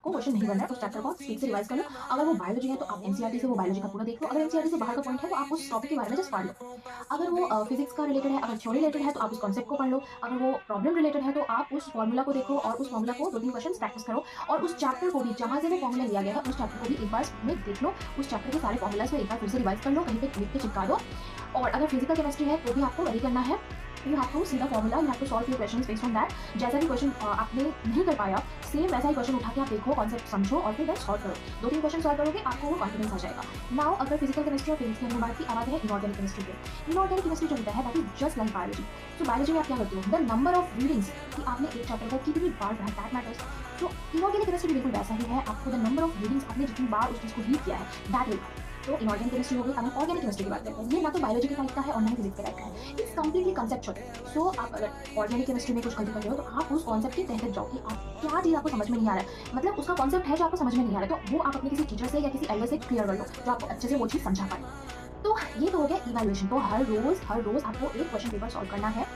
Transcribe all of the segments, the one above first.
को क्वेश्चन नहीं करना है, उस चैप्टर को स्पीड से रिवाइज कर लो। अगर वो बायोलॉजी है तो आप एनसीईआरटी से वो बायोलॉजी का पूरा देख लो। अगर एनसीईआरटी से बाहर का पॉइंट है तो आप उस टॉपिक के बारे में जस्ट पढ़ लो। अगर वो फिजिक्स का रिलेटेड है, अगर थ्योरी रिलेटेड है तो आप उस कॉन्सेप्ट को पढ़ लो। अगर वो प्रॉब्लम रिलेटेड है तो आप उस फॉर्मूला को देखो और उस फॉर्मूला को 2-3 क्वेश्चंस प्रैक्टिस करो और उस चैप्टर को भी जहाँ से वो फॉर्मूला लिया गया है उस चैप्टर को भी एक बार में देख लो। उस चैप्टर के सारे फॉर्मूलाज को एक बार फिर से रिवाइज कर लो, कहीं पे लिख के चिपका दो। और अगर फिजिकल केमिस्ट्री है तो भी आपको वही करना है। You have to see the formula, you have to solve your questions based on that. जैसा भी क्वेश्चन आपने नहीं कर पाया, सेम वैसा ही क्वेश्चन उठा के आप देखो, कॉन्सेप्ट समझो और फिर देन सॉल्व करो। 2-3 क्वेश्चन सॉल्व करोगे, आपको वो कॉन्फिडेंस आ जाएगा। नाउ अगर फिजिकल केमिस्ट्री और फिजिक्स की हमने बात की, अब आते हैं इनऑर्गेनिक केमिस्ट्री पे। इनऑर्गेनिक केमिस्ट्री जो होता है that is just like biology. So biology में आप क्या करते हो, द नंबर ऑफ रीडिंग्स कि आपने एक चैप्टर को कितनी बार पढ़ा, दैट मैटर्स। तो इनऑर्गेनिक केमिस्ट्री बिल्कुल वैसा ही है, आपको द नंबर ऑफ रीडिंग्स आपने जितनी बार उस चीज को रीड किया है दैट विल। तो इनऑर्गेनिक केमिस्ट्री हो गई। अब हम ऑर्गेनिक केमिस्ट्री की बात करते हैं। ये ना तो बायोलॉजी के टाइप का है और ना ही फिजिक्स के टाइप का है, इट्स कंप्लीटली कंसेप्चुअल। सो आप अगर ऑर्गेनिक केमिस्ट्री में कुछ गलती कर रहे हो तो आप उस कॉन्सेप्ट के तहत जाओ कि आप क्या चीज़ आपको समझ में नहीं आ रहा है, मतलब उसका कॉन्सेप्ट है जो आपको समझ में नहीं आ रहा है, तो वो आप अपने किसी टीचर से या किसी एल्डर से क्लियर कर लो जो आपको अच्छे से वो चीज़ समझा पाए। तो ये तो हो गया इवैल्यूएशन। तो हर रोज आपको एक क्वेश्चन पेपर सॉल्व करना है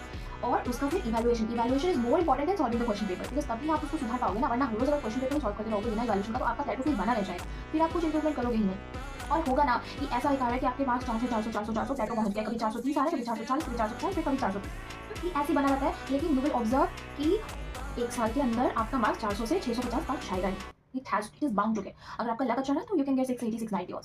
और उसका फिर evaluation is more important than solving the question paper, because तभी आप उसको सुधार पाओगे ना, वरना रोज अगर क्वेश्चन पेपर सॉल्व करते रहोगे बिना इवैल्यूएशन का तो आपका टैटू फिर बना रह जाएगा, फिर आप कुछ इंप्रूवमेंट करोगे ही नहीं। और होगा ना कि ऐसा लिखा है कि आपके पास 400 टैटू पहुंच गया, कभी 430 आ रहा है, कभी 440, कभी 450, फिर कभी 430, तो ये ऐसे बना रहता है। लेकिन यू विल ऑब्जर्व कि एक साल के अंदर आपका मार्क्स 400 से 650 तक जाएगा ही। It is bound to get. अगर आपका लक अच्छा है तो यू कैन गेट 680 690 ऑल्सो।